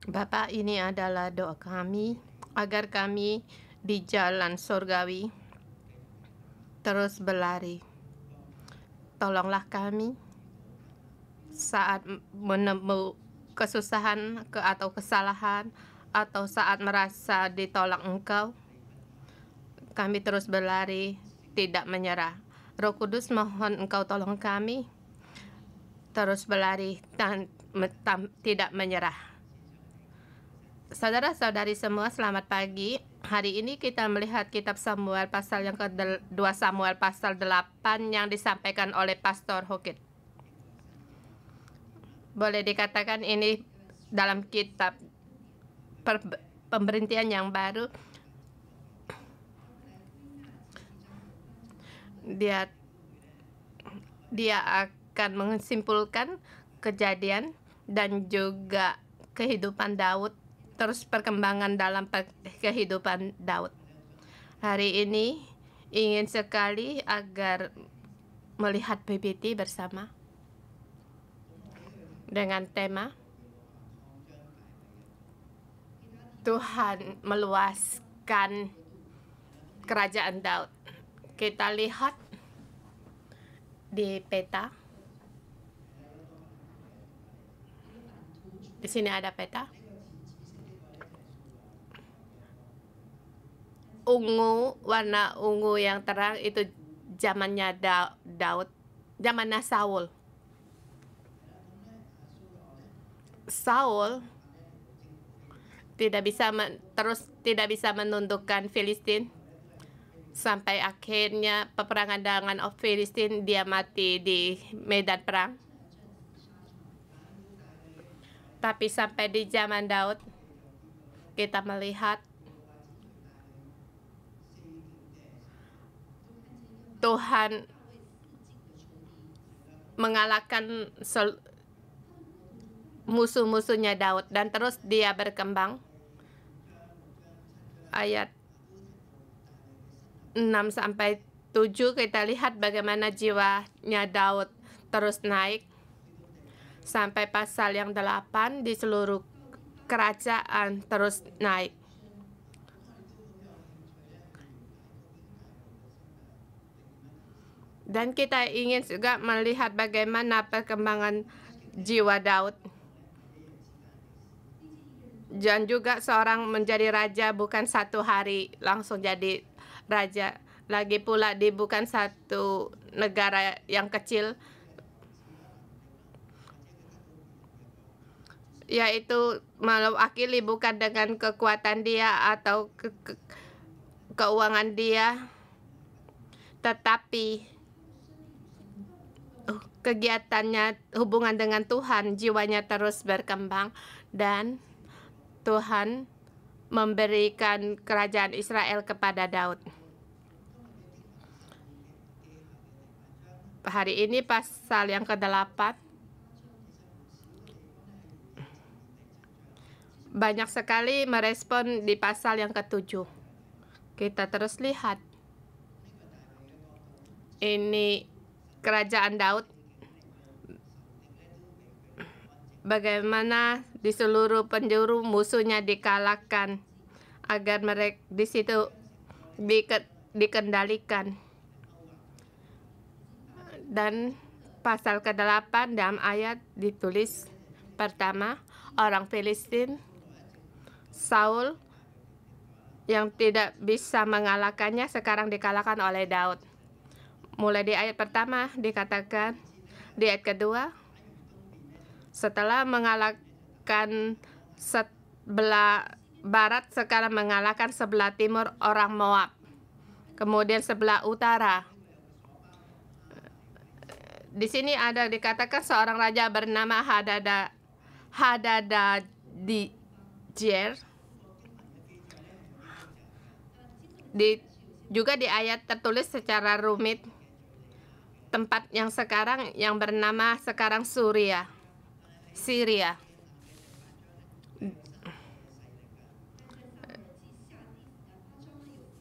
Bapa, ini adalah doa kami agar kami di jalan surgawi terus berlari. Tolonglah kami saat menemui kesusahan atau kesalahan, atau saat merasa ditolak Engkau. Kami terus berlari, tidak menyerah. Roh Kudus, mohon Engkau tolong kami terus berlari dan tidak menyerah. Saudara-saudari semua, selamat pagi. Hari ini kita melihat kitab Samuel pasal yang ke-2 Samuel pasal 8 yang disampaikan oleh Pastor Hokit. Boleh dikatakan ini dalam kitab pemberhentian yang baru. Dia akan menyimpulkan kejadian dan juga kehidupan Daud, terus perkembangan dalam kehidupan Daud. Hari ini ingin sekali agar melihat PPT bersama dengan tema Tuhan meluaskan kerajaan Daud. Kita lihat di peta. Di sini ada peta. Ungu, warna ungu yang terang itu zamannya Daud, zamannya Saul. Saul tidak bisa menundukkan Filistin sampai akhirnya peperangan dengan Filistin, dia mati di medan perang. Tapi sampai di zaman Daud kita melihat Tuhan mengalahkan musuh-musuhnya Daud dan terus dia berkembang. Ayat 6-7 kita lihat bagaimana jiwanya Daud terus naik sampai pasal yang 8 di seluruh kerajaan terus naik. Dan kita ingin juga melihat bagaimana perkembangan jiwa Daud. Dan juga seorang menjadi raja bukan satu hari langsung jadi raja. Lagi pula di bukan satu negara yang kecil, yaitu mewakili bukan dengan kekuatan dia atau keuangan dia, tetapi kegiatannya, hubungan dengan Tuhan, jiwanya terus berkembang, dan Tuhan memberikan kerajaan Israel kepada Daud. Hari ini pasal yang ke-8. Banyak sekali merespon di pasal yang ke-7. Kita terus lihat. Ini kerajaan Daud. Bagaimana di seluruh penjuru musuhnya dikalahkan agar mereka di situ dikendalikan. Dan pasal ke-8 dalam ayat ditulis pertama, orang Filistin, Saul yang tidak bisa mengalahkannya sekarang dikalahkan oleh Daud. Mulai di ayat pertama dikatakan, di ayat kedua, setelah mengalahkan sebelah barat, sekarang mengalahkan sebelah timur orang Moab. Kemudian sebelah utara. Di sini ada dikatakan seorang raja bernama Hadadajer. Juga di ayat tertulis secara rumit tempat yang sekarang yang bernama sekarang Syria.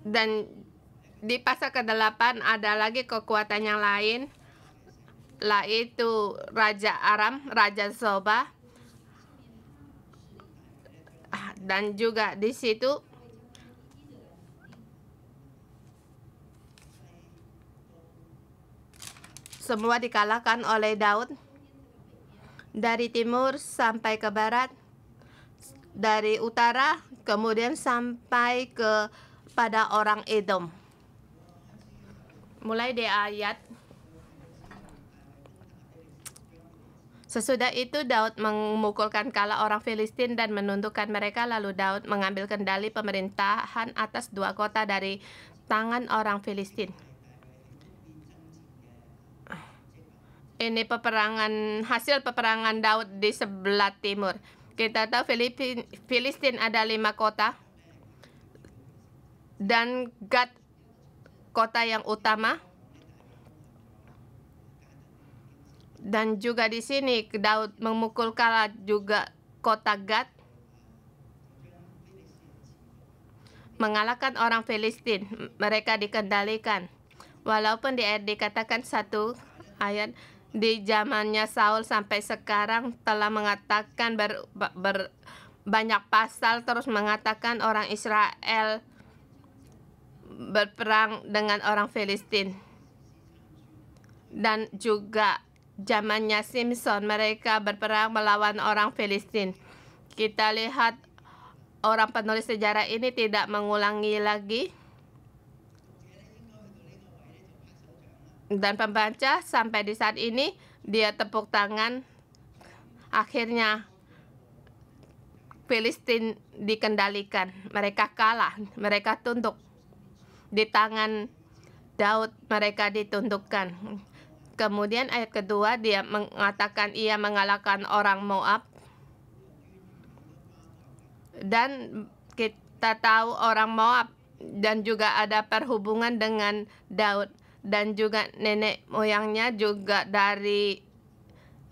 Dan di pasal ke-8 ada lagi kekuatan yang lain, yaitu Raja Aram, Raja Zoba. dan juga di situ semua dikalahkan oleh Daud dari timur sampai ke barat, dari utara kemudian sampai ke pada orang Edom. Mulai di ayat sesudah itu Daud memukulkan kala orang Filistin dan menundukkan mereka, lalu Daud mengambil kendali pemerintahan atas 2 kota dari tangan orang Filistin. Ini hasil peperangan Daud di sebelah timur. Kita tahu Filistin ada 5 kota dan Gad kota yang utama. Dan juga di sini Daud memukul kala juga kota Gad, mengalahkan orang Filistin. Mereka dikendalikan. Walaupun dikatakan satu ayat di zamannya Saul sampai sekarang telah mengatakan banyak pasal terus mengatakan orang Israel berperang dengan orang Filistin. Dan juga zamannya Simpson mereka berperang melawan orang Filistin. Kita lihat orang penulis sejarah ini tidak mengulangi lagi. Dan pembaca sampai di saat ini dia tepuk tangan. Akhirnya Filistin dikendalikan. Mereka kalah, mereka tunduk. Di tangan Daud mereka ditundukkan. Kemudian ayat kedua dia mengatakan ia mengalahkan orang Moab. Dan kita tahu orang Moab dan juga ada perhubungan dengan Daud. Dan juga nenek moyangnya juga dari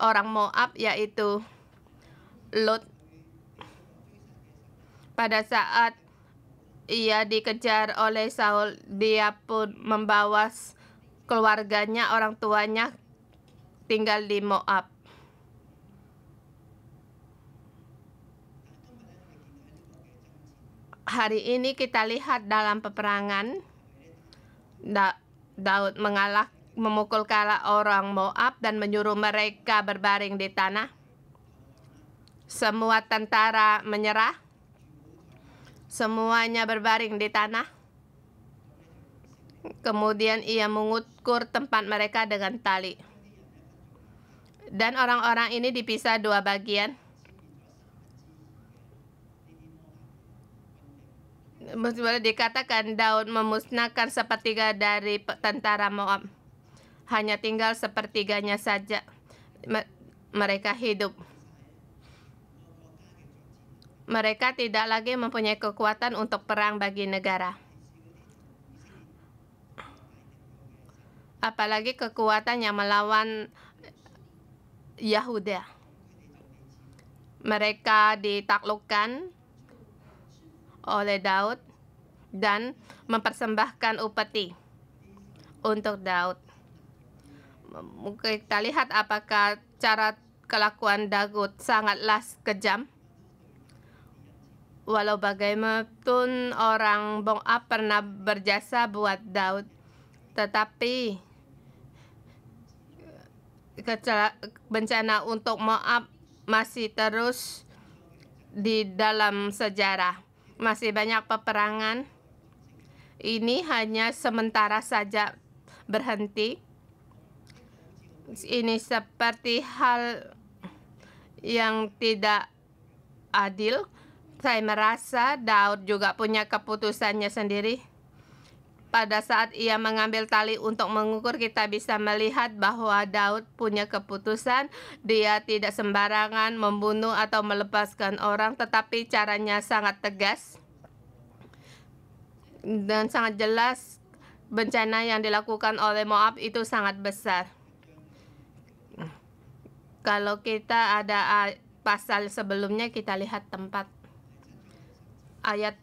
orang Moab, yaitu Lot. Pada saat ia dikejar oleh Saul, dia pun membawa keluarganya, orang tuanya tinggal di Moab. Hari ini kita lihat dalam peperangan Daud memukul kala orang Moab dan menyuruh mereka berbaring di tanah. Semua tentara menyerah. Semuanya berbaring di tanah. Kemudian ia mengukur tempat mereka dengan tali. Dan orang-orang ini dipisah 2 bagian. Boleh dikatakan Daud memusnahkan sepertiga dari tentara Moab. Hanya tinggal sepertiganya saja mereka hidup. Mereka tidak lagi mempunyai kekuatan untuk perang bagi negara. Apalagi kekuatan yang melawan Yahuda. Mereka ditaklukkan oleh Daud dan mempersembahkan upeti untuk Daud. Kita lihat apakah cara kelakuan Daud sangatlah kejam. Walau bagaimanapun orang Moab pernah berjasa buat Daud, tetapi bencana untuk Moab masih terus di dalam sejarah. Masih banyak peperangan. Ini hanya sementara saja berhenti. Ini seperti hal yang tidak adil. Saya merasa Daud juga punya keputusannya sendiri. Pada saat ia mengambil tali untuk mengukur, kita bisa melihat bahwa Daud punya keputusan. Dia tidak sembarangan membunuh atau melepaskan orang, tetapi caranya sangat tegas dan sangat jelas. Bencana yang dilakukan oleh Moab itu sangat besar. Kalau kita ada pasal sebelumnya, kita lihat tempat ayat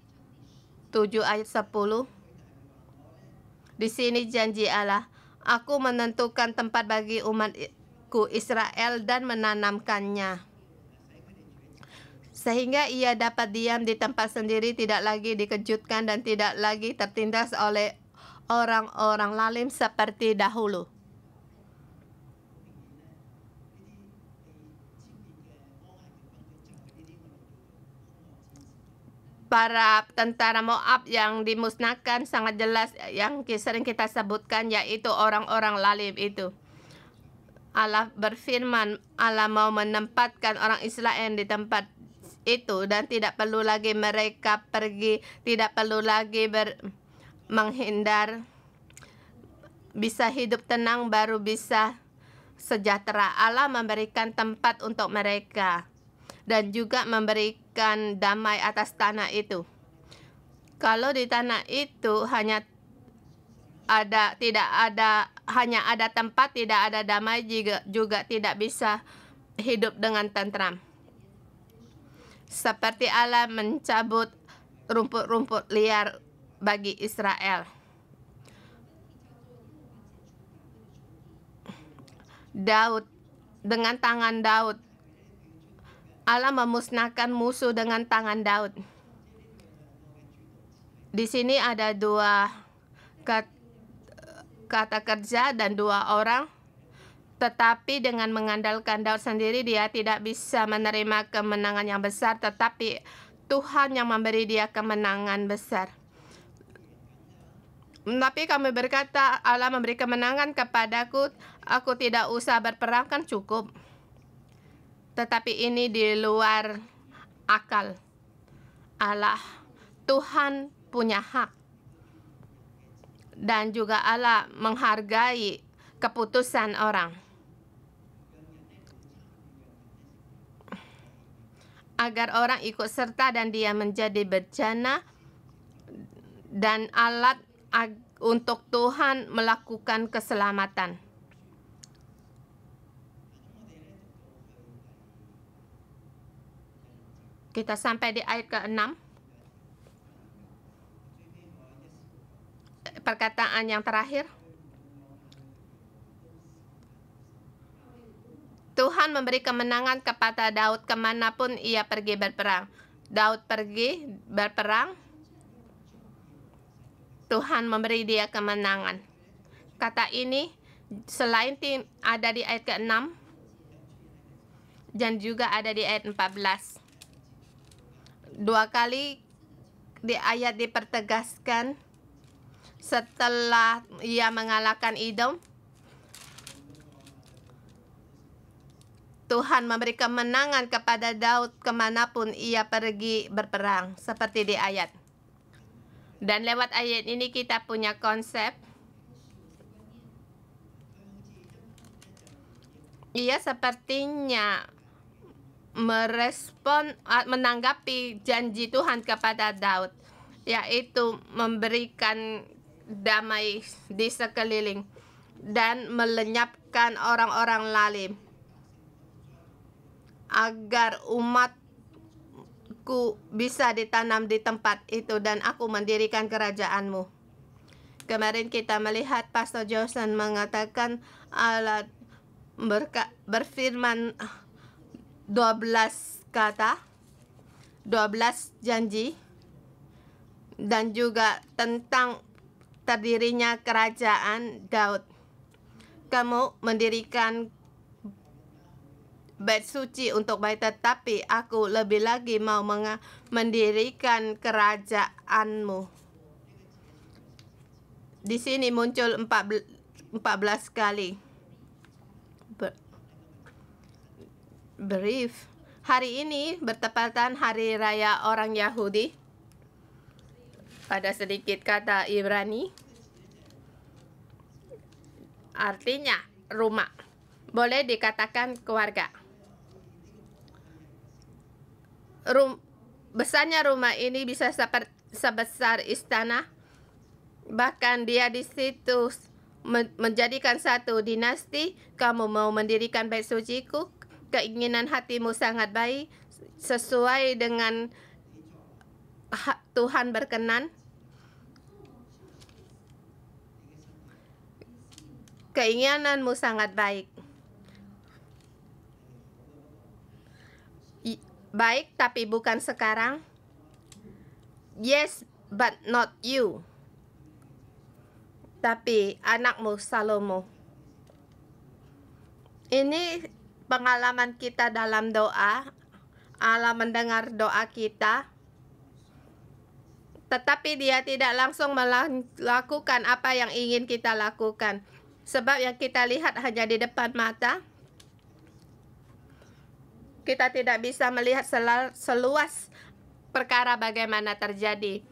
7 ayat 10. Di sini janji Allah, aku menentukan tempat bagi umatku Israel dan menanamkannya. sehingga ia dapat diam di tempat sendiri, tidak lagi dikejutkan dan tidak lagi tertindas oleh orang-orang lalim seperti dahulu. Para tentara Moab yang dimusnahkan sangat jelas yang sering kita sebutkan, yaitu orang-orang lalim itu. Allah berfirman, Allah mau menempatkan orang Israel di tempat itu dan tidak perlu lagi mereka pergi, tidak perlu lagi menghindar, bisa hidup tenang, baru bisa sejahtera. Allah memberikan tempat untuk mereka dan juga memberikan damai atas tanah itu. Kalau di tanah itu hanya ada tempat, tidak ada damai, juga tidak bisa hidup dengan tentram. Seperti Allah mencabut rumput-rumput liar bagi Israel. Daud, dengan tangan Daud, Allah memusnahkan musuh dengan tangan Daud. Di sini ada dua kata kerja dan dua orang, tetapi dengan mengandalkan Daud sendiri, dia tidak bisa menerima kemenangan yang besar, tetapi Tuhan yang memberi dia kemenangan besar. Tapi kami berkata, Allah memberi kemenangan kepadaku, aku tidak usah berperang, kan cukup. Tetapi ini di luar akal Allah. Tuhan punya hak. Dan juga Allah menghargai keputusan orang. Agar orang ikut serta dan dia menjadi bencana dan alat untuk Tuhan melakukan keselamatan. Kita sampai di ayat ke-6. Perkataan yang terakhir. Tuhan memberi kemenangan kepada Daud kemanapun ia pergi berperang. Daud pergi berperang, Tuhan memberi dia kemenangan. Kata ini selain ada di ayat ke-6 dan juga ada di ayat 14. Dua kali di ayat dipertegaskan setelah ia mengalahkan Edom, Tuhan memberi kemenangan kepada Daud kemanapun ia pergi berperang, seperti di ayat. Dan lewat ayat ini kita punya konsep. Ia sepertinya merespon, menanggapi janji Tuhan kepada Daud, yaitu memberikan damai di sekeliling dan melenyapkan orang-orang lalim, agar umatku bisa ditanam di tempat itu dan aku mendirikan kerajaanmu. Kemarin kita melihat Pastor Johnson mengatakan Allah berfirman 12 kata, 12 janji, dan juga tentang terdirinya kerajaan Daud. Kamu mendirikan bait suci untuk bait, tetapi aku lebih lagi mau mendirikan kerajaanmu. Di sini muncul 14 kali. Brief. Hari ini bertepatan hari raya orang Yahudi. Pada sedikit kata Ibrani, artinya rumah. Boleh dikatakan keluarga. Besarnya rumah ini bisa sebesar istana. Bahkan dia di situ menjadikan satu dinasti. Kamu mau mendirikan bait suciku, keinginan hatimu sangat baik, sesuai dengan Tuhan berkenan. Keinginanmu sangat baik. Baik, tapi bukan sekarang. Yes, but not you. Tapi anakmu Salomo. Ini pengalaman kita dalam doa. Allah mendengar doa kita, tetapi Dia tidak langsung melakukan apa yang ingin kita lakukan. Sebab yang kita lihat hanya di depan mata. Kita tidak bisa melihat seluas perkara bagaimana terjadi.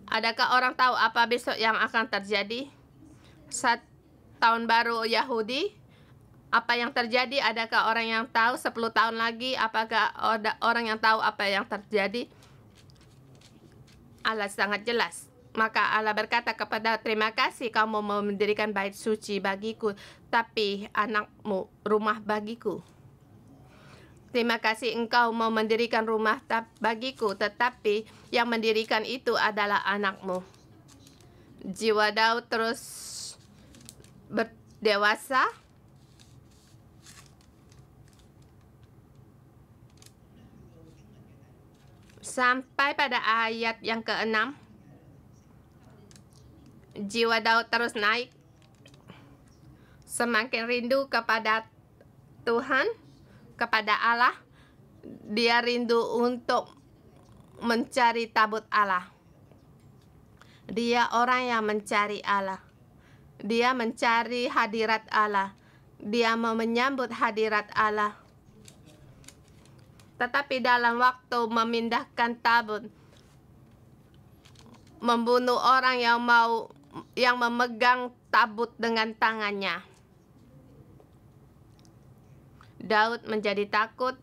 Adakah orang tahu apa besok yang akan terjadi? Saat tahun baru Yahudi, apa yang terjadi? Adakah orang yang tahu 10 tahun lagi? Apakah ada orang yang tahu apa yang terjadi? Allah sangat jelas. Maka Allah berkata kepada, terima kasih kamu mau mendirikan bait suci bagiku, tapi anakmu rumah bagiku. Terima kasih engkau mau mendirikan rumah bagiku, tetapi yang mendirikan itu adalah anakmu. Jiwa Daud terus berdewasa. Sampai pada ayat yang ke-6. Jiwa Daud terus naik. Semakin rindu kepada Tuhan, kepada Allah. Dia rindu untuk mencari tabut Allah. Dia orang yang mencari Allah. Dia mencari hadirat Allah. Dia mau menyambut hadirat Allah. Tetapi dalam waktu memindahkan tabut, membunuh orang yang memegang tabut dengan tangannya, Daud menjadi takut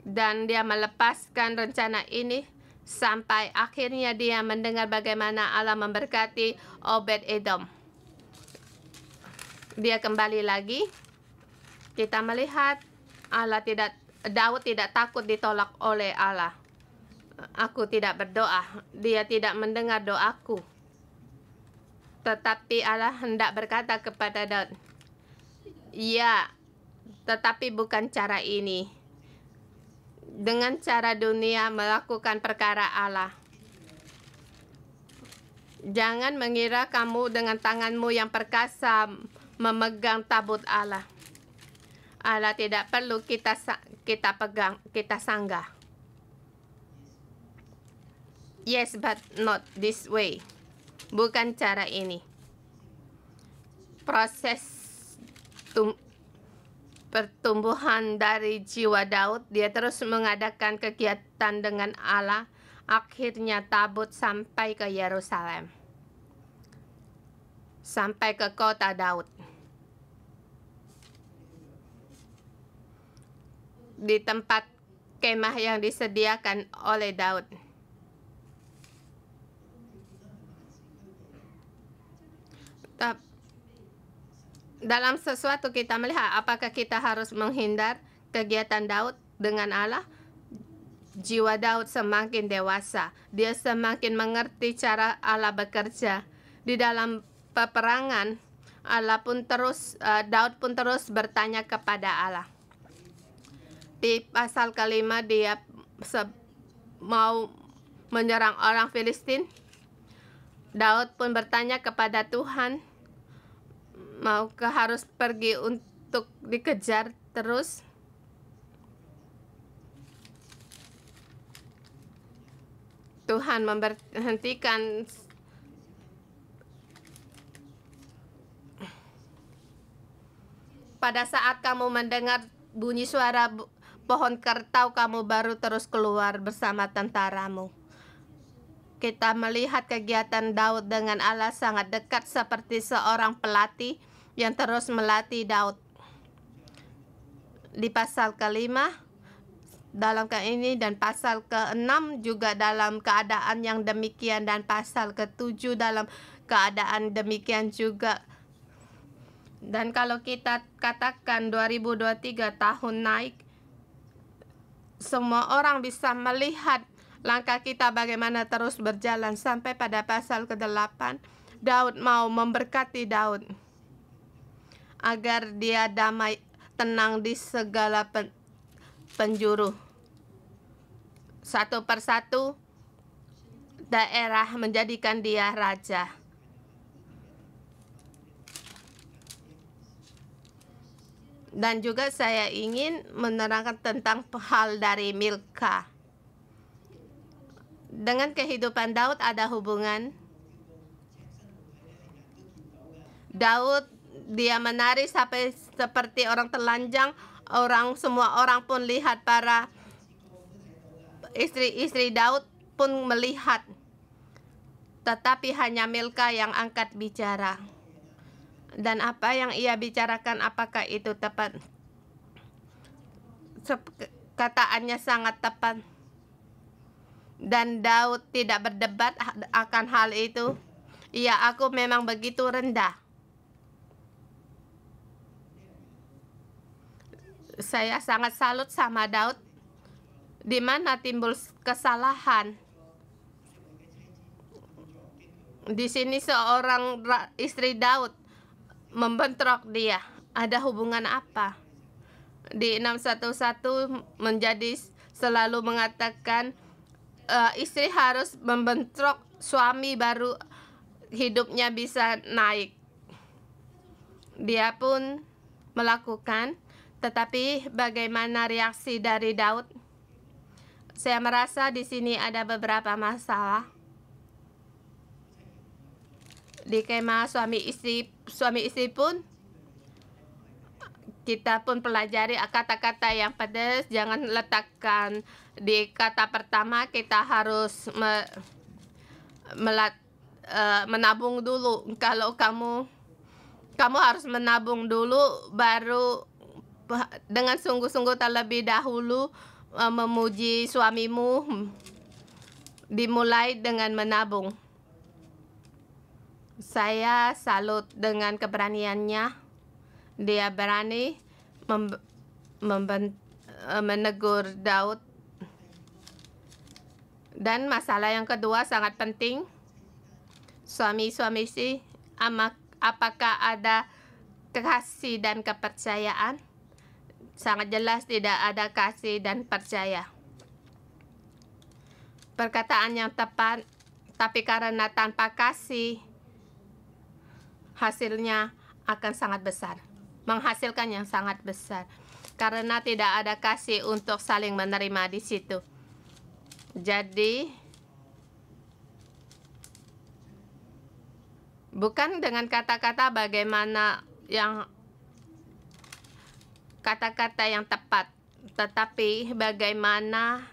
dan dia melepaskan rencana ini sampai akhirnya dia mendengar bagaimana Allah memberkati Obed-Edom. Dia kembali lagi. Kita melihat Daud tidak takut ditolak oleh Allah. Aku tidak berdoa, dia tidak mendengar doaku. Tetapi Allah hendak berkata kepada Daud, ya, tetapi bukan cara ini. Dengan cara dunia melakukan perkara Allah. Jangan mengira kamu dengan tanganmu yang perkasa memegang tabut Allah. Allah tidak perlu kita pegang, kita sanggah. Yes, but not this way. Bukan cara ini. Proses pertumbuhan dari jiwa Daud, dia terus mengadakan kegiatan dengan Allah. Akhirnya tabut sampai ke Yerusalem. Sampai ke kota Daud. Di tempat kemah yang disediakan oleh Daud. Dalam sesuatu kita melihat apakah kita harus menghindar kegiatan Daud dengan Allah. Jiwa Daud semakin dewasa. Dia semakin mengerti cara Allah bekerja. Di dalam peperangan, Daud pun terus bertanya kepada Allah. Di pasal ke-5 dia mau menyerang orang Filistin. Daud pun bertanya kepada Tuhan, maukah harus pergi untuk dikejar terus? Tuhan memberhentikan pada saat kamu mendengar bunyi suara pohon kertau, kamu baru terus keluar bersama tentaramu. Kita melihat kegiatan Daud dengan Allah sangat dekat seperti seorang pelatih yang terus melatih Daud. Di pasal ke-5 dalam ini dan pasal ke-6 juga dalam keadaan yang demikian, dan pasal ke-7 dalam keadaan demikian juga. Dan kalau kita katakan 2023 tahun naik, semua orang bisa melihat langkah kita bagaimana terus berjalan sampai pada pasal ke-8. Daud mau memberkati Daud agar dia damai, tenang di segala penjuru. satu persatu daerah menjadikan dia raja. Dan juga saya ingin menerangkan tentang hal dari Milka. Dengan kehidupan Daud ada hubungan. Daud dia menari sampai seperti orang telanjang. Semua orang pun lihat, para istri-istri Daud pun melihat. Tetapi hanya Milka yang angkat bicara. Dan apa yang ia bicarakan, apakah itu tepat? Kataannya sangat tepat. Dan Daud tidak berdebat akan hal itu. Ya, aku memang begitu rendah. Saya sangat salut sama Daud. Di mana timbul kesalahan? Di sini seorang istri Daud membentrok dia. Ada hubungan apa? Di 611 menjadi selalu mengatakan istri harus membentrok suami baru hidupnya bisa naik. Dia pun melakukan, tetapi bagaimana reaksi dari Daud? Saya merasa di sini ada beberapa masalah. Di kemah suami istri pun kita pun pelajari kata-kata yang pedas. Jangan letakkan di kata pertama. Kita harus menabung dulu. Kalau kamu harus menabung dulu, baru dengan sungguh-sungguh terlebih dahulu memuji suamimu. Dimulai dengan menabung. Saya salut dengan keberaniannya. Dia berani menegur Daud. Dan masalah yang kedua sangat penting. Suami-suami sih, apakah ada kasih dan kepercayaan? Sangat jelas tidak ada kasih dan percaya. Perkataan yang tepat, tapi karena tanpa kasih, hasilnya akan sangat besar. Menghasilkan yang sangat besar. Karena tidak ada kasih untuk saling menerima di situ. Jadi, bukan dengan kata-kata bagaimana yang kata-kata yang tepat, tetapi bagaimana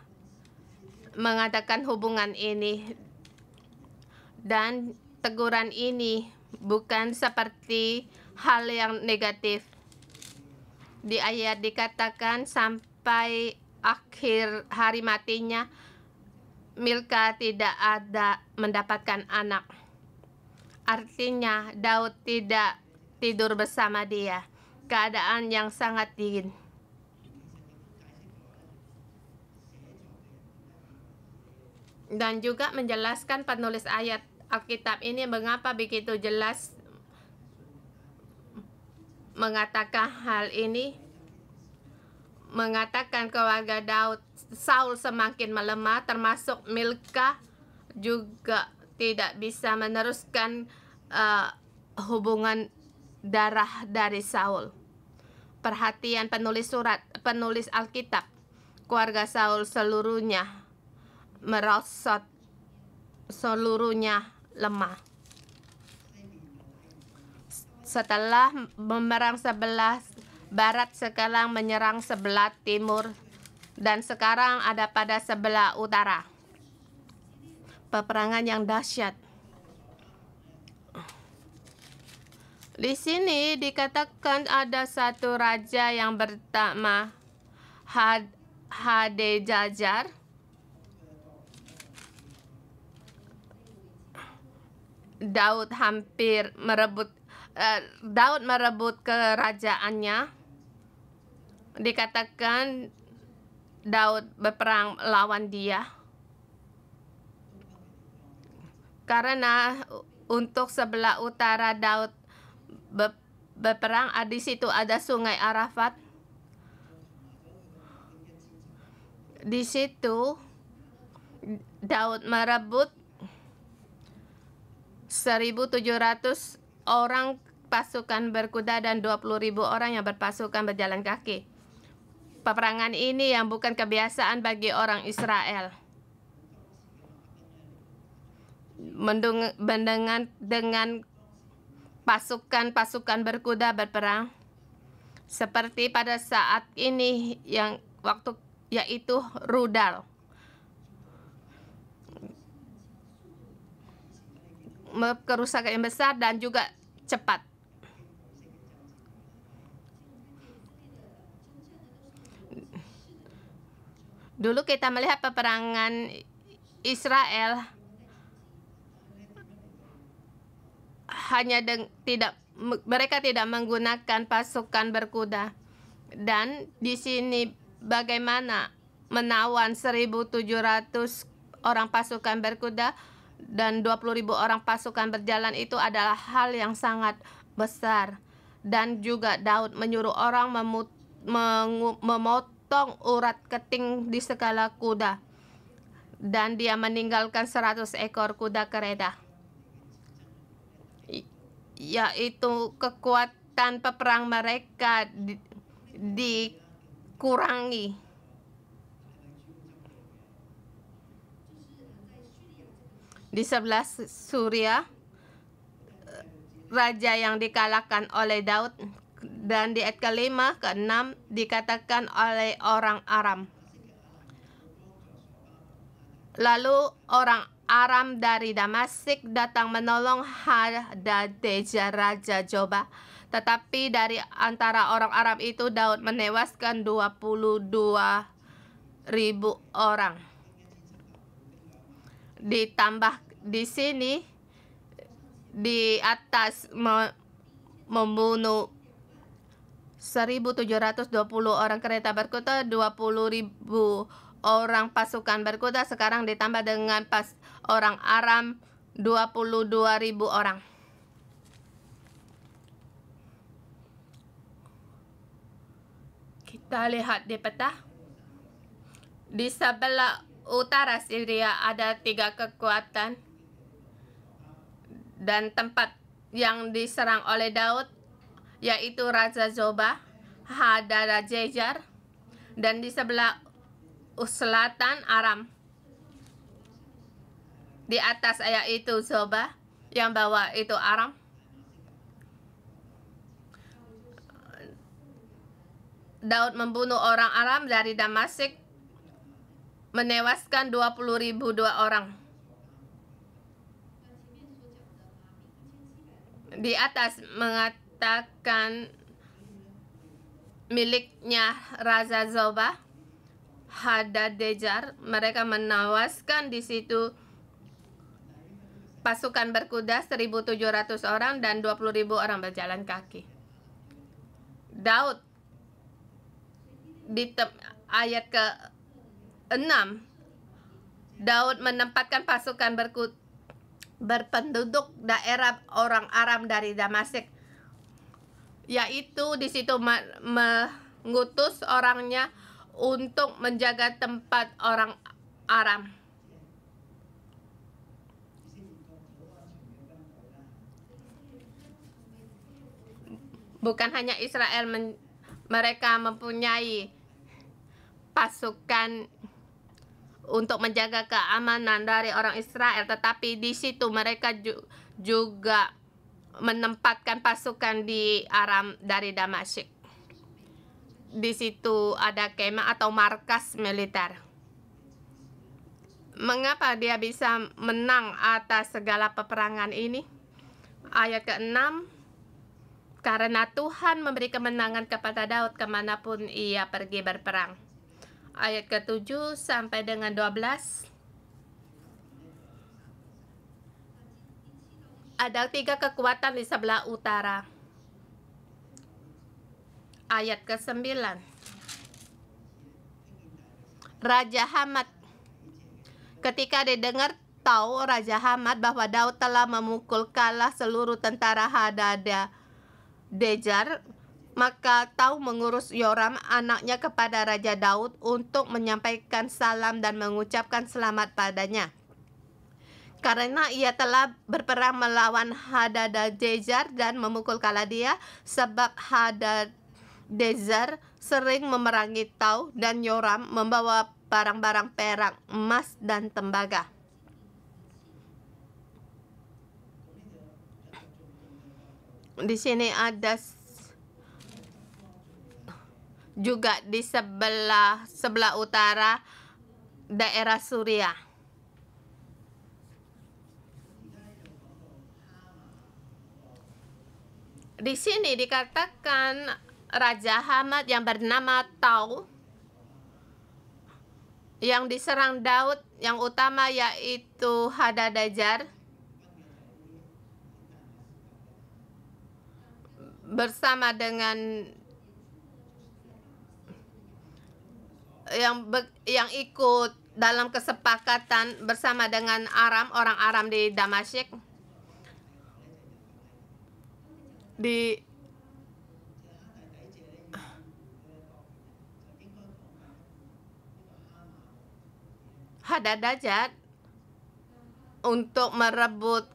mengadakan hubungan ini. Dan teguran ini bukan seperti hal yang negatif. Di ayat dikatakan sampai akhir hari matinya, Milka tidak ada mendapatkan anak. Artinya Daud tidak tidur bersama dia. Keadaan yang sangat dingin. Dan juga menjelaskan penulis ayat Alkitab ini mengapa begitu jelas mengatakan hal ini. Mengatakan keluarga Saul semakin melemah, termasuk Milka juga tidak bisa meneruskan hubungan darah dari Saul. Perhatian penulis Alkitab. Keluarga Saul seluruhnya merosot, seluruhnya lemah. Setelah memerang sebelah barat, sekarang menyerang sebelah timur, dan sekarang ada pada sebelah utara. Peperangan yang dahsyat. Di sini dikatakan ada satu raja yang bernama Hadadezer. Daud merebut kerajaannya. Dikatakan Daud berperang lawan dia. Karena untuk sebelah utara Daud berperang, di situ ada sungai Arafat. Di situ Daud merebut 1.700 orang pasukan berkuda dan 20.000 orang yang berpasukan berjalan kaki. Peperangan ini yang bukan kebiasaan bagi orang Israel. Dengan pasukan-pasukan berkuda berperang seperti pada saat ini yaitu rudal. Kerusakan yang besar dan juga cepat. Dulu kita melihat peperangan Israel mereka tidak menggunakan pasukan berkuda, dan di sini bagaimana menawan 1.700 orang pasukan berkuda dan 20.000 orang pasukan berjalan itu adalah hal yang sangat besar. Dan juga Daud menyuruh orang memotong urat keting di segala kuda, dan dia meninggalkan 100 ekor kuda kereta, yaitu kekuatan peperang mereka dikurangi. Di sebelah Suria, raja yang dikalahkan oleh Daud, dan di ayat ke-5, ke-6 dikatakan oleh orang Aram. Lalu orang Aram dari Damasik datang menolong Hadadezer raja Zoba. Tetapi dari antara orang Aram itu Daud menewaskan 22.000 orang. Ditambah di sini di atas membunuh 1.720 orang kereta berkuda, 20.000 orang pasukan berkuda, sekarang ditambah dengan orang Aram 22.000 orang. Kita lihat di peta. Di sebelah utara Syria ada 3 kekuatan, dan tempat yang diserang oleh Daud yaitu Raja Zoba, Hadadezer, dan di sebelah selatan Aram. Di atas ayat itu Zoba, yang bawah itu Aram. Daud membunuh orang Aram dari Damasik, menewaskan 20.002 orang. Di atas mengatakan miliknya Raja Zoba, Hadadezer, mereka menewaskan di situ pasukan berkuda 1.700 orang dan 20.000 orang berjalan kaki. Daud di ayat ke-6, Daud menempatkan pasukan berpenduduk daerah orang Aram dari Damasik, yaitu di situ mengutus orangnya untuk menjaga tempat orang Aram. Bukan hanya Israel, mereka mempunyai pasukan untuk menjaga keamanan dari orang Israel, tetapi di situ mereka juga menempatkan pasukan di Aram dari Damasik. Di situ ada kemah atau markas militer. Mengapa dia bisa menang atas segala peperangan ini? Ayat ke-6, karena Tuhan memberi kemenangan kepada Daud kemanapun ia pergi berperang. Ayat ke-7 sampai dengan 12. Ada 3 kekuatan di sebelah utara. Ayat ke-9. Raja Hamat. Ketika didengar tahu Raja Hamat bahwa Daud telah memukul kalah seluruh tentara Hadadezer, Maka Tau mengurus Yoram anaknya kepada Raja Daud untuk menyampaikan salam dan mengucapkan selamat padanya. Karena ia telah berperang melawan Hadadezer dan memukul kalah dia, sebab Hadadezer sering memerangi Tau dan Yoram membawa barang-barang perak, emas, dan tembaga. Di sini ada juga di sebelah utara daerah Suriah. Di sini dikatakan Raja Hamat yang bernama Tau yang diserang Daud, yang utama yaitu Hadadezer, bersama dengan yang ikut dalam kesepakatan bersama dengan orang Aram di Damasik. Di Hadadezer untuk merebut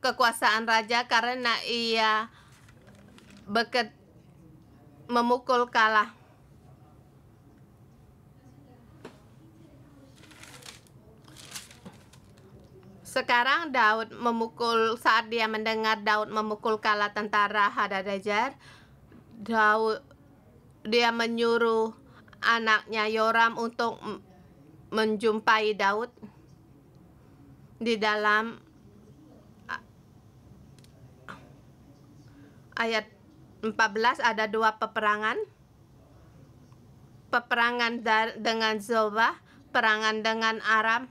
kekuasaan raja karena ia memukul kalah. Sekarang saat dia mendengar Daud memukul kalah tentara Hadadezer, dia menyuruh anaknya Yoram untuk menjumpai Daud. Di dalam ayat 14 ada dua peperangan. Peperangan dengan Zobah, perangan dengan Aram,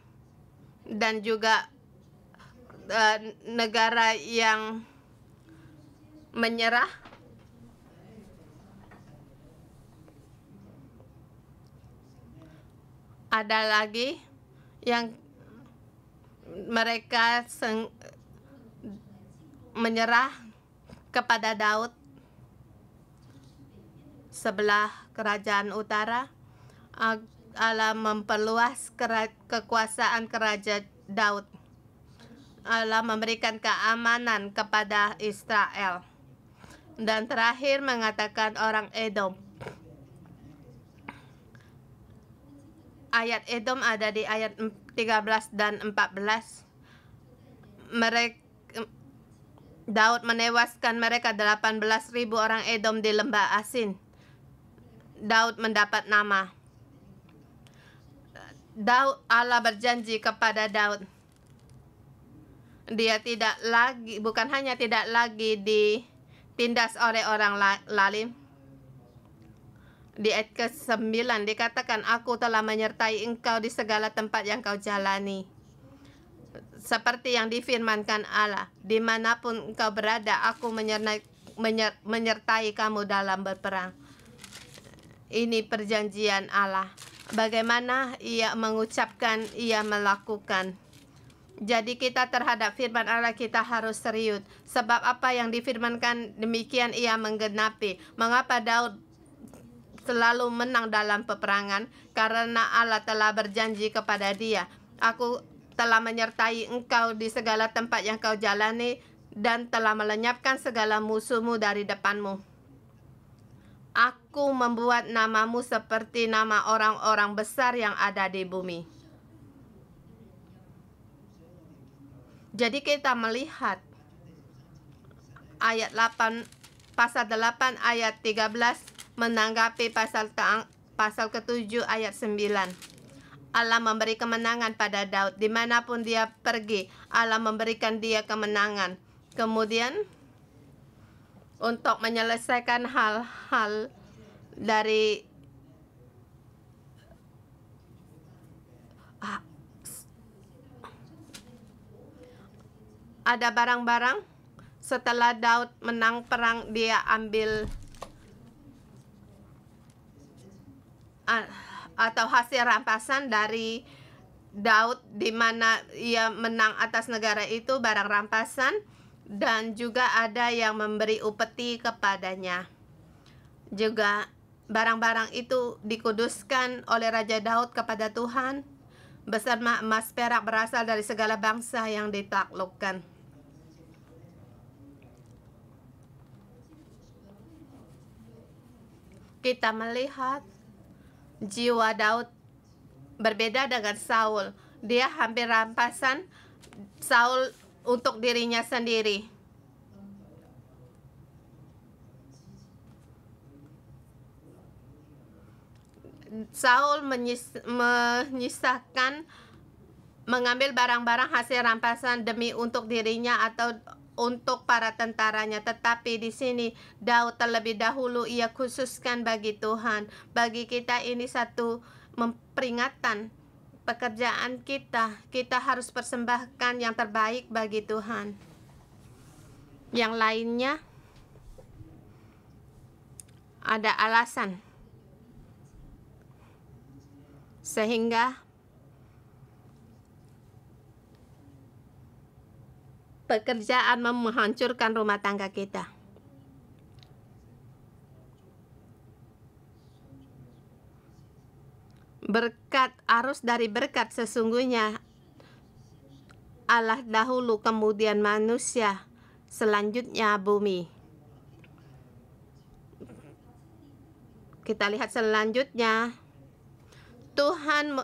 dan juga negara yang menyerah. Ada lagi yang mereka menyerah kepada Daud sebelah kerajaan utara. Allah memperluas kekuasaan kerajaan Daud. Allah memberikan keamanan kepada Israel. Dan terakhir mengatakan orang Edom. Ayat Edom ada di ayat 13 dan 14. Daud menewaskan mereka 18.000 orang Edom di lembah Asin. Daud mendapat nama. Allah berjanji kepada Daud. Dia bukan hanya tidak lagi ditindas oleh orang lalim. Di ayat ke-9 dikatakan, aku telah menyertai engkau di segala tempat yang kau jalani. Seperti yang difirmankan Allah, dimanapun engkau berada, aku menyertai kamu dalam berperang. Ini perjanjian Allah. Bagaimana ia mengucapkan, ia melakukan. Jadi kita terhadap firman Allah kita harus serius. Sebab apa yang difirmankan demikian ia menggenapi. Mengapa Daud selalu menang dalam peperangan? Karena Allah telah berjanji kepada dia, aku telah menyertai engkau di segala tempat yang kau jalani dan telah melenyapkan segala musuhmu dari depanmu. Aku membuat namamu seperti nama orang-orang besar yang ada di bumi. Jadi kita melihat ayat 8, pasal 8 ayat 13 menanggapi pasal ke-7 ayat 9. Allah memberi kemenangan pada Daud. Dimanapun dia pergi, Allah memberikan dia kemenangan. Kemudian untuk menyelesaikan hal-hal dari ada barang-barang setelah Daud menang perang, dia ambil atau hasil rampasan dari Daud, di mana ia menang atas negara itu, barang rampasan. dan juga ada yang memberi upeti kepadanya. Juga barang-barang itu dikuduskan oleh Raja Daud kepada Tuhan, bersama emas perak berasal dari segala bangsa yang ditaklukkan. Kita melihat jiwa Daud berbeda dengan Saul. Dia hampir rampasan Saul untuk dirinya sendiri. Saul menyisakan mengambil barang-barang hasil rampasan demi untuk dirinya atau untuk para tentaranya. Tetapi di sini Daud terlebih dahulu ia khususkan bagi Tuhan. Bagi kita ini satu peringatan pekerjaan kita. Kita harus persembahkan yang terbaik bagi Tuhan. Yang lainnya ada alasan sehingga pekerjaan menghancurkan rumah tangga kita. Berkat, arus dari berkat sesungguhnya Allah dahulu, kemudian manusia, selanjutnya bumi. Kita lihat selanjutnya, Tuhan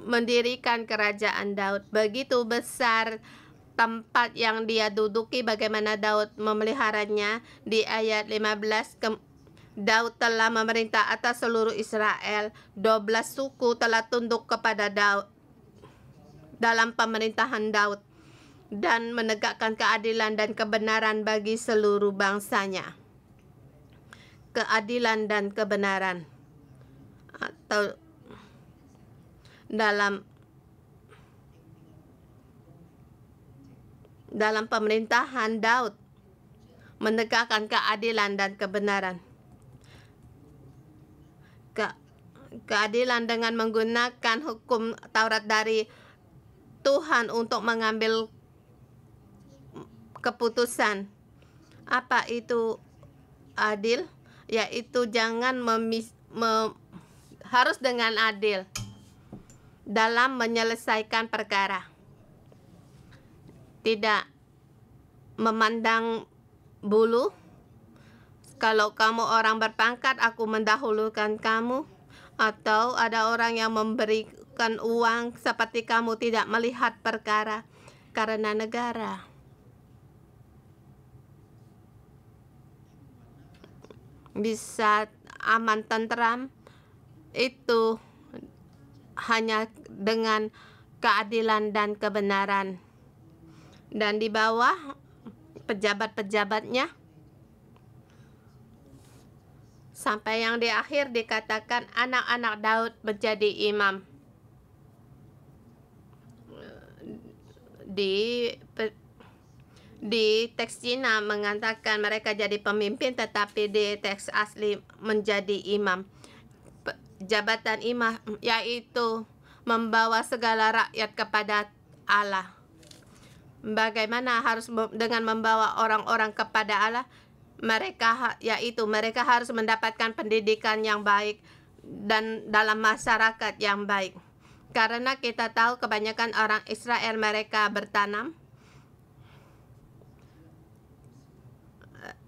mendirikan kerajaan Daud. Begitu besar tempat yang dia duduki, bagaimana Daud memeliharanya. Di ayat 15, Daud telah memerintah atas seluruh Israel. 12 suku telah tunduk kepada Daud dalam pemerintahan Daud dan menegakkan keadilan dan kebenaran bagi seluruh bangsanya. Keadilan dan kebenaran, atau dalam pemerintahan Daud menegakkan keadilan dan kebenaran. Keadilan dengan menggunakan hukum Taurat dari Tuhan untuk mengambil keputusan. Apa itu adil? Yaitu jangan harus dengan adil dalam menyelesaikan perkara. Tidak memandang bulu. Kalau kamu orang berpangkat, aku mendahulukan kamu. Atau ada orang yang memberikan uang seperti kamu tidak melihat perkara karena negara. Bisa aman tentram itu hanya dengan keadilan dan kebenaran. Dan di bawah pejabat-pejabatnya sampai yang di akhir dikatakan anak-anak Daud menjadi imam. Di teks Cina mengatakan mereka jadi pemimpin, tetapi di teks asli menjadi imam. Jabatan imam yaitu membawa segala rakyat kepada Allah. Bagaimana harus dengan membawa orang-orang kepada Allah? Mereka harus mendapatkan pendidikan yang baik dan dalam masyarakat yang baik. Karena kita tahu kebanyakan orang Israel mereka bertanam.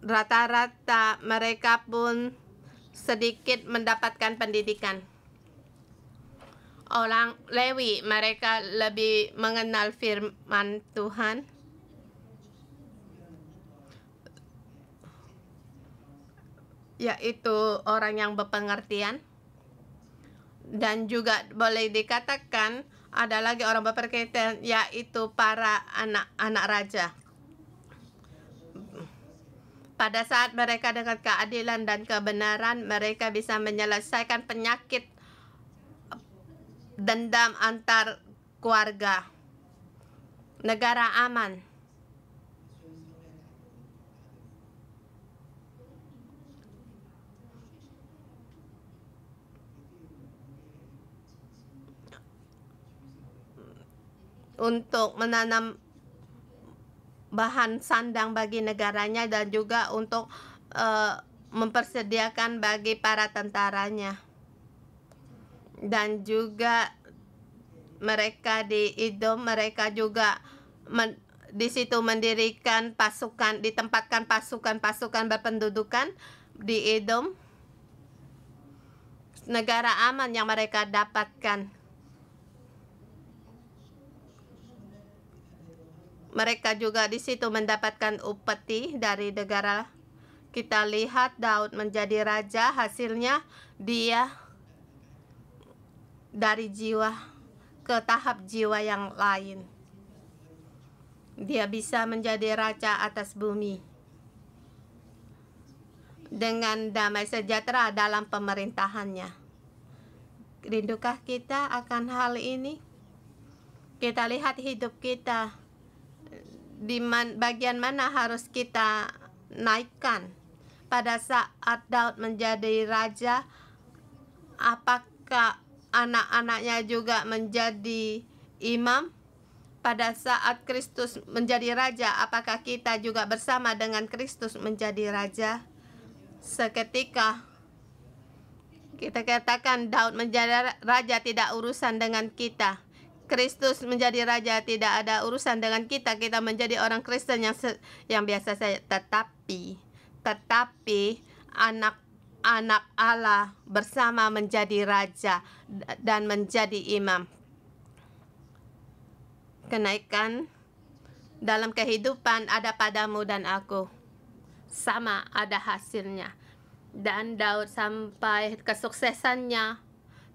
Rata-rata mereka pun sedikit mendapatkan pendidikan. Orang Lewi mereka lebih mengenal firman Tuhan. Yaitu orang yang berpengertian. Dan juga boleh dikatakan ada lagi orang berpengertian, yaitu para anak-anak raja. Pada saat mereka dengan keadilan dan kebenaran, mereka bisa menyelesaikan penyakit dendam antar keluarga. Negara aman. Untuk menanam bahan sandang bagi negaranya dan juga untuk mempersediakan bagi para tentaranya. Dan juga mereka di Edom, mereka juga di situ mendirikan pasukan, ditempatkan pasukan-pasukan berpendudukan di Edom. Negara aman yang mereka dapatkan. Mereka juga di situ mendapatkan upeti dari negara. Kita lihat Daud menjadi raja, hasilnya dia dari jiwa ke tahap jiwa yang lain. Dia bisa menjadi raja atas bumi dengan damai sejahtera dalam pemerintahannya. Rindukah kita akan hal ini? Kita lihat hidup kita, di bagian mana harus kita naikkan. Pada saat Daud menjadi raja, apakah anak-anaknya juga menjadi imam? Pada saat Kristus menjadi raja, apakah kita juga bersama dengan Kristus menjadi raja? Seketika kita katakan Daud menjadi raja tidak urusan dengan kita. Kristus menjadi raja tidak ada urusan dengan kita. Kita menjadi orang Kristen yang biasa saja. Tetapi anak-anak Allah bersama menjadi raja dan menjadi imam. Kenaikan dalam kehidupan ada padamu dan aku. Sama ada hasilnya. Dan Daud sampai kesuksesannya,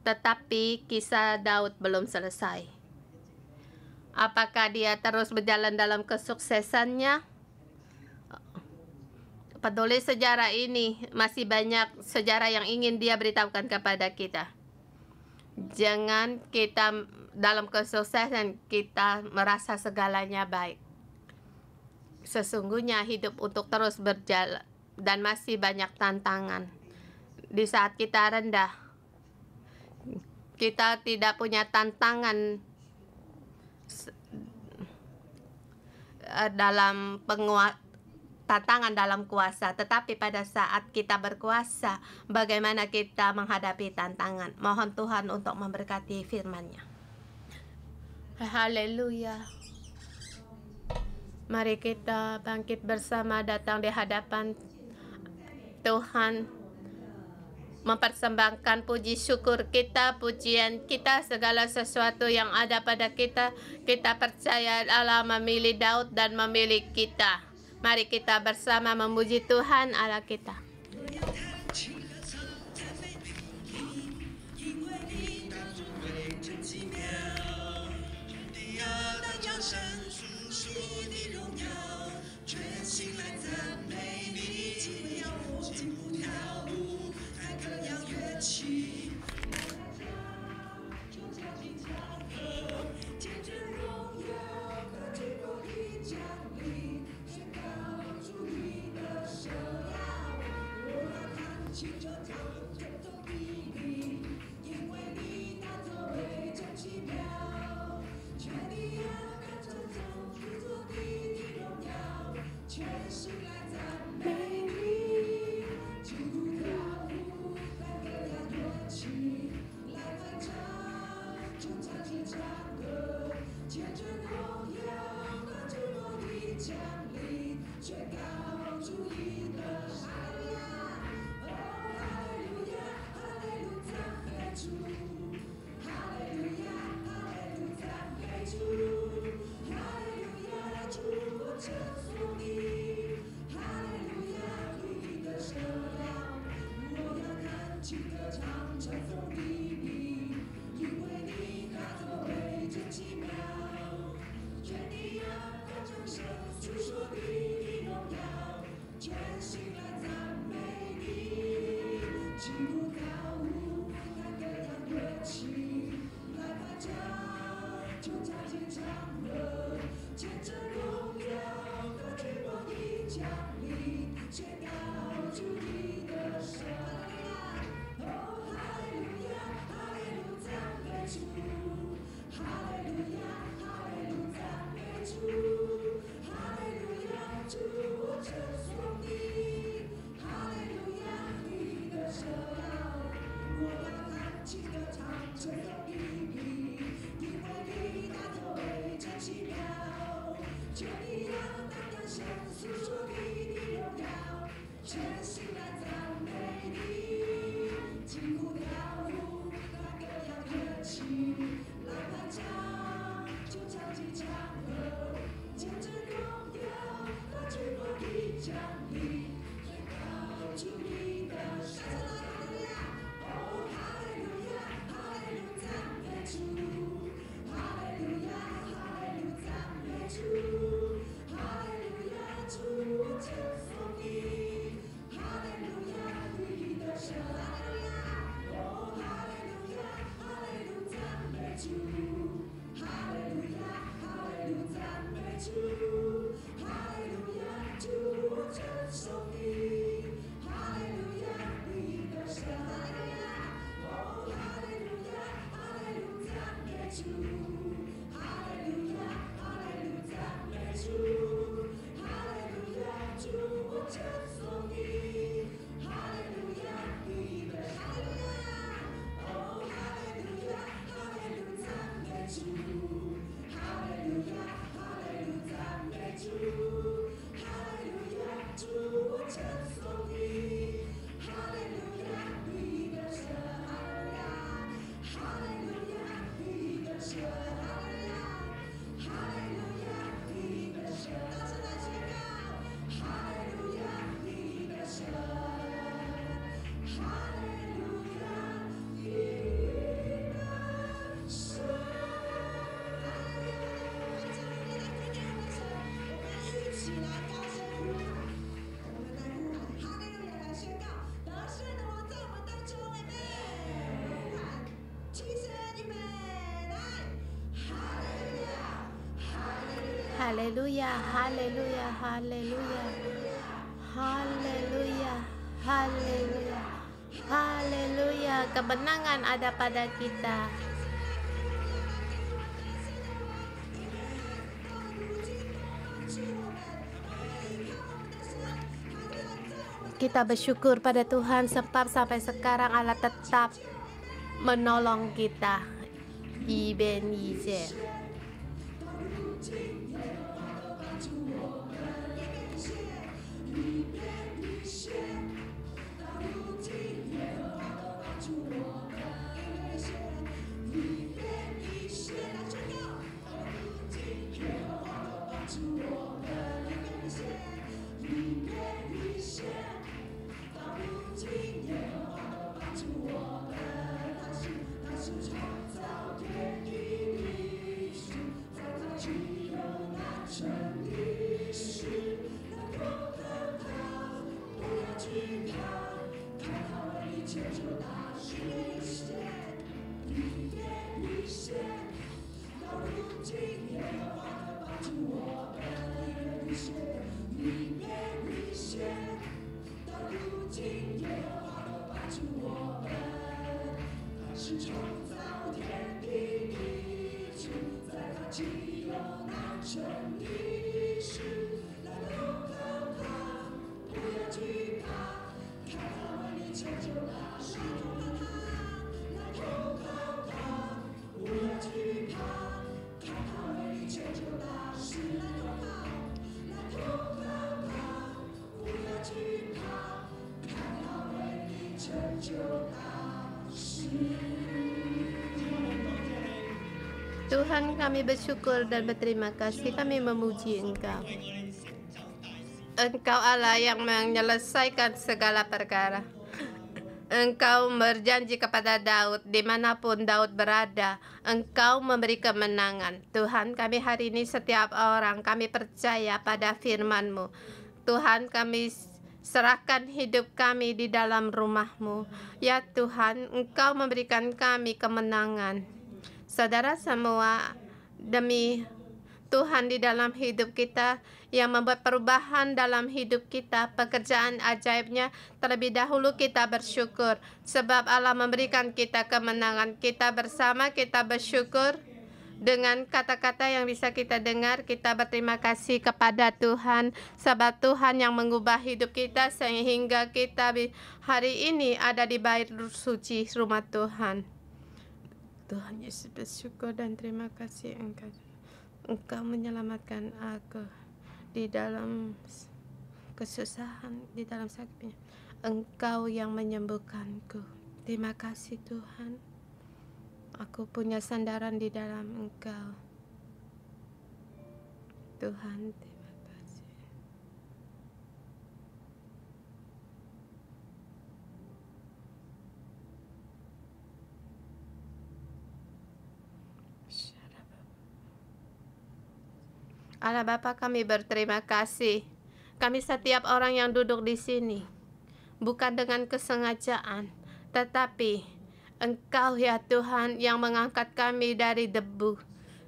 tetapi kisah Daud belum selesai. Apakah dia terus berjalan dalam kesuksesannya? Penulis sejarah ini masih banyak sejarah yang ingin dia beritahukan kepada kita. Jangan kita dalam kesuksesan kita merasa segalanya baik. Sesungguhnya hidup untuk terus berjalan dan masih banyak tantangan. Di saat kita rendah, kita tidak punya tantangan dalam kuasa, tetapi pada saat kita berkuasa, bagaimana kita menghadapi tantangan. Mohon Tuhan untuk memberkati firman-Nya. Haleluya. Mari kita bangkit bersama, datang di hadapan Tuhan, mempersembahkan puji syukur kita, pujian kita, segala sesuatu yang ada pada kita. Kita percaya Allah memilih Daud dan memilih kita. Mari kita bersama memuji Tuhan Allah kita. Haleluya, haleluya, haleluya, haleluya, haleluya, haleluya. Kemenangan ada pada kita. Kita bersyukur pada Tuhan sebab sampai sekarang Allah tetap menolong kita. Ebenezer. Tuhan, kami bersyukur dan berterima kasih. Kami memuji Engkau. Engkau Allah yang menyelesaikan segala perkara. Engkau berjanji kepada Daud, dimanapun Daud berada, Engkau memberi kemenangan. Tuhan, kami hari ini setiap orang, kami percaya pada firman-Mu. Tuhan, kami serahkan hidup kami di dalam rumah-Mu. Ya Tuhan, Engkau memberikan kami kemenangan. Saudara semua, demi Tuhan di dalam hidup kita yang membuat perubahan dalam hidup kita, pekerjaan ajaibnya, terlebih dahulu kita bersyukur sebab Allah memberikan kita kemenangan. Kita bersama, kita bersyukur dengan kata-kata yang bisa kita dengar. Kita berterima kasih kepada Tuhan sebab Tuhan yang mengubah hidup kita sehingga kita hari ini ada di bait suci rumah Tuhan. Tuhan Yesus, bersyukur dan terima kasih Engkau menyelamatkan aku di dalam kesusahan, di dalam sakitnya. Engkau yang menyembuhkanku. Terima kasih Tuhan. Aku punya sandaran di dalam Engkau. Tuhan, terima kasih. Allah Bapa, kami berterima kasih. Kami setiap orang yang duduk di sini bukan dengan kesengajaan, tetapi Engkau ya Tuhan yang mengangkat kami dari debu.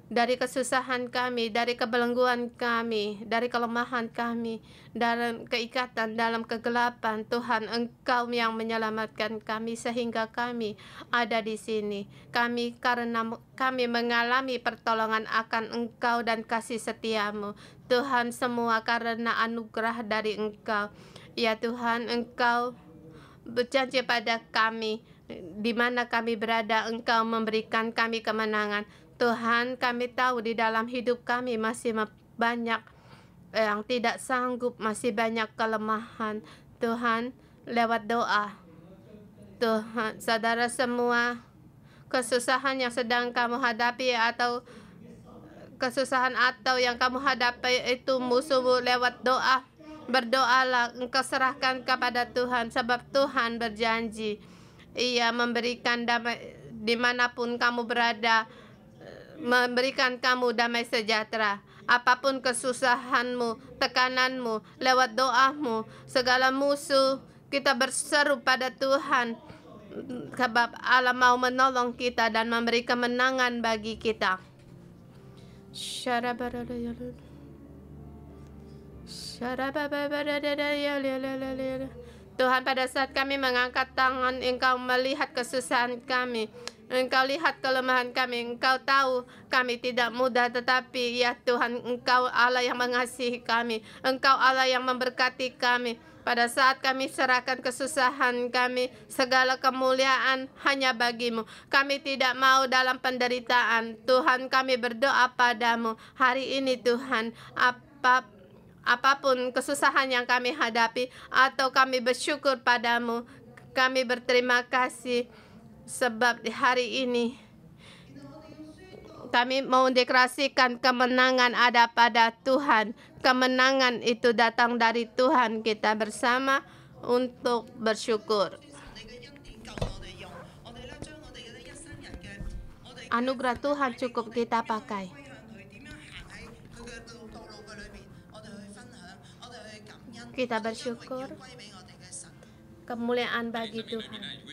dari kesusahan kami, dari kebelengguan kami, dari kelemahan kami, dalam keikatan, dalam kegelapan. Tuhan, Engkau yang menyelamatkan kami sehingga kami ada di sini. Karena kami mengalami pertolongan akan Engkau dan kasih setiamu. Tuhan, semua karena anugerah dari Engkau. Ya Tuhan, Engkau berjanji pada kami, di mana kami berada, Engkau memberikan kami kemenangan. Tuhan, kami tahu di dalam hidup kami masih banyak yang tidak sanggup, masih banyak kelemahan. Tuhan, lewat doa, Tuhan, saudara semua kesusahan yang sedang kamu hadapi atau kesusahan atau yang kamu hadapi itu musuhmu, lewat doa, berdoalah, engkau serahkan kepada Tuhan, sebab Tuhan berjanji Ia memberikan damai dimanapun kamu berada, memberikan kamu damai sejahtera. Apapun kesusahanmu, tekananmu, lewat doamu, segala musuh, kita berseru pada Tuhan, sebab Allah mau menolong kita dan memberi kemenangan bagi kita. Tuhan, pada saat kami mengangkat tangan, Engkau melihat kesusahan kami, Engkau lihat kelemahan kami, Engkau tahu kami tidak mudah, tetapi ya Tuhan, Engkau Allah yang mengasihi kami, Engkau Allah yang memberkati kami. Pada saat kami serahkan kesusahan kami, segala kemuliaan hanya bagi-Mu. Kami tidak mau dalam penderitaan. Tuhan, kami berdoa padamu hari ini Tuhan, apapun kesusahan yang kami hadapi, atau kami bersyukur padamu, kami berterima kasih, sebab di hari ini kami mau deklarasikan kemenangan ada pada Tuhan. Kemenangan itu datang dari Tuhan. Kita bersama untuk bersyukur. Anugerah Tuhan cukup kita pakai. Kita bersyukur, kemuliaan bagi Tuhan.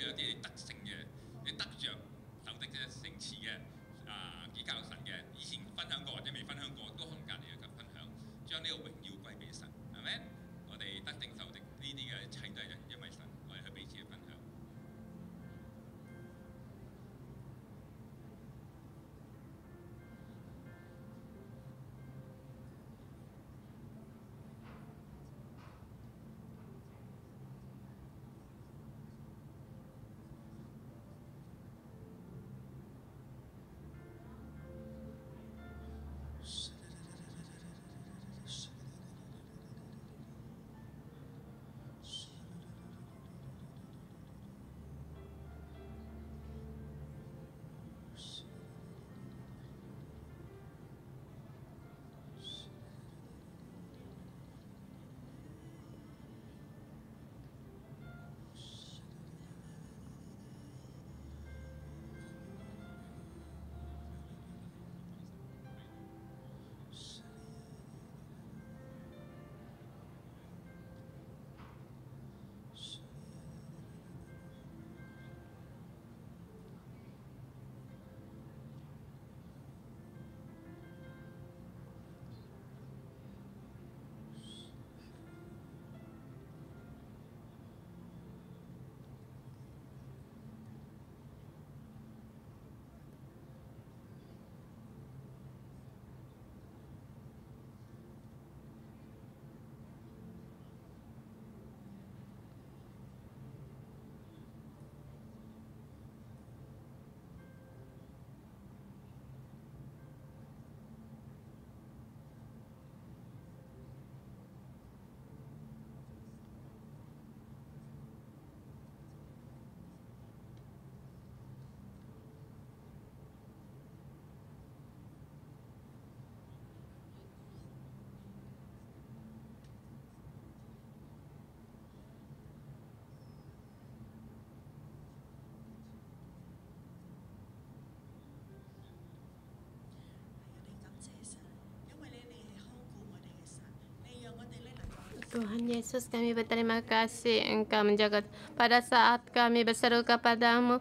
Tuhan Yesus, kami berterima kasih Engkau menjaga. Pada saat kami berseru kepadamu,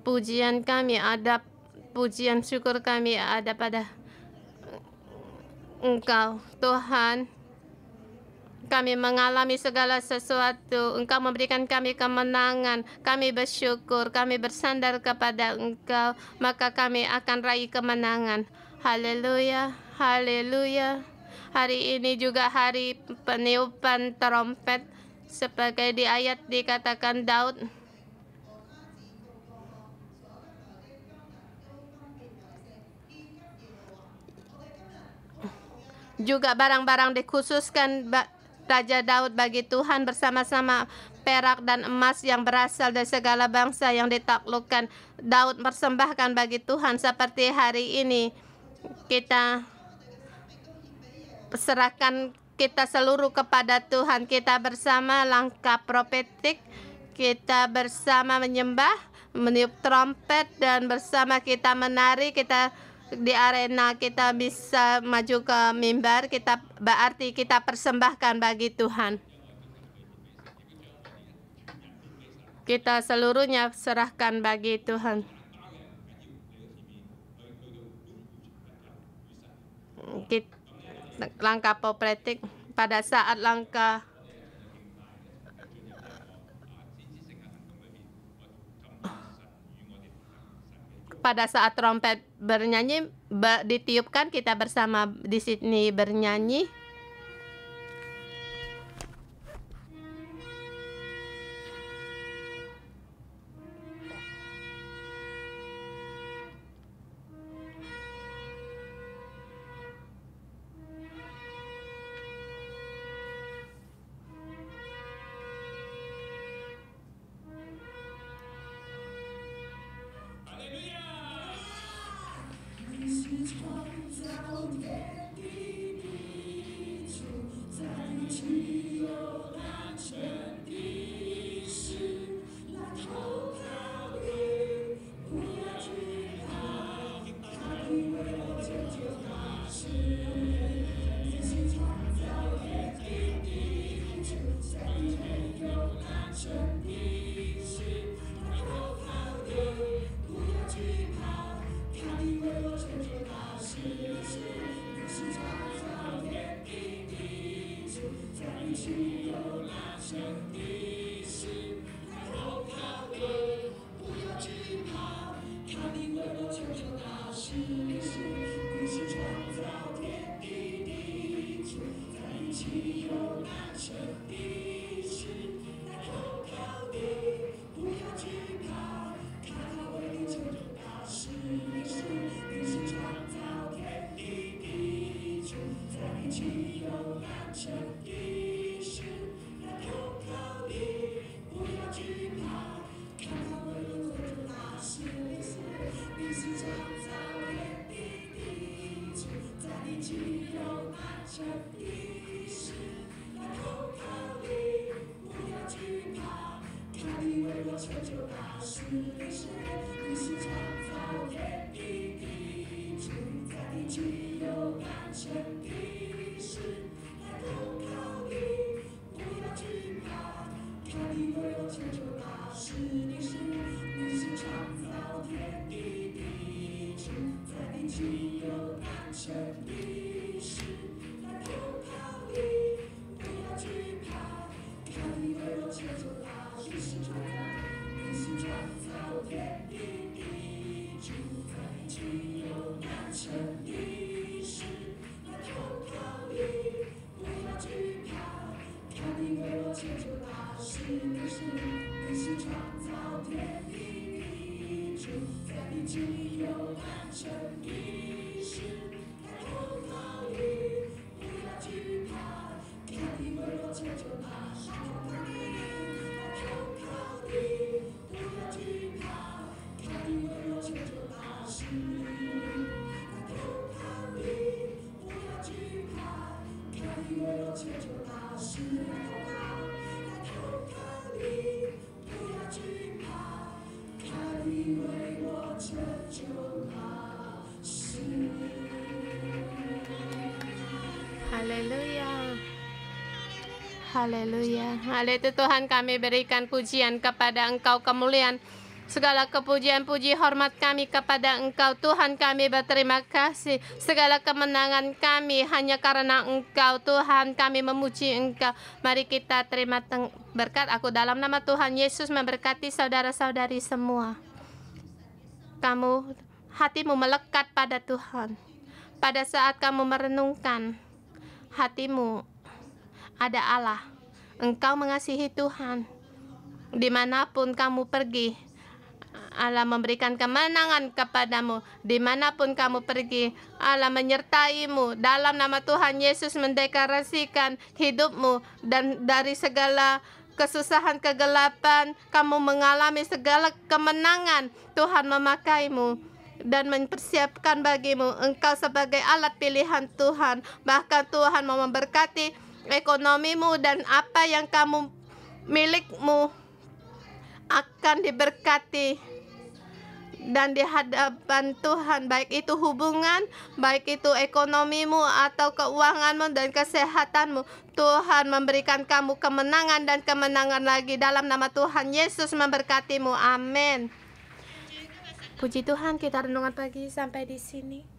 pujian kami ada pujian syukur kami ada pada Engkau, Tuhan. Kami mengalami segala sesuatu, Engkau memberikan kami kemenangan, kami bersyukur, kami bersandar kepada Engkau, maka kami akan raih kemenangan. Haleluya, haleluya. Hari ini juga hari peniupan trompet, sebagai di ayat dikatakan Daud, juga barang-barang dikhususkan Raja Daud bagi Tuhan bersama-sama perak dan emas yang berasal dari segala bangsa yang ditaklukkan. Daud persembahkan bagi Tuhan. Seperti hari ini kita serahkan kita seluruh kepada Tuhan. Kita bersama langkah profetik, kita bersama menyembah, meniup trompet, dan bersama kita menari. Kita di arena kita bisa maju ke mimbar, kita berarti kita persembahkan bagi Tuhan. Kita seluruhnya serahkan bagi Tuhan. Langkah profetik pada saat langkah pada saat trompet bernyanyi ditiupkan, kita bersama di sini bernyanyi. Haleluya. Haleluya. Hal itu Tuhan, kami berikan pujian kepada Engkau, kemuliaan Segala kepujian, puji, hormat kami kepada Engkau. Tuhan, kami berterima kasih. Segala kemenangan kami hanya karena Engkau. Tuhan, kami memuji Engkau. Mari kita terima berkat. Aku dalam nama Tuhan Yesus memberkati saudara-saudari semua. Hatimu melekat pada Tuhan. Pada saat kamu merenungkan, hatimu ada Allah. Engkau mengasihi Tuhan. Dimanapun kamu pergi, Allah memberikan kemenangan kepadamu. Dimanapun kamu pergi, Allah menyertaimu. Dalam nama Tuhan Yesus mendeklarasikan hidupmu, dan dari segala kesusahan, kegelapan, kamu mengalami segala kemenangan. Tuhan memakaimu dan mempersiapkan bagimu. Engkau sebagai alat pilihan Tuhan. Bahkan Tuhan mau memberkati ekonomimu, dan apa yang kamu milikmu akan diberkati dan di hadapan Tuhan, baik itu hubungan, baik itu ekonomimu atau keuanganmu dan kesehatanmu. Tuhan memberikan kamu kemenangan dan kemenangan lagi. Dalam nama Tuhan Yesus memberkatimu. Amin. Puji Tuhan, kita renungan pagi sampai di sini.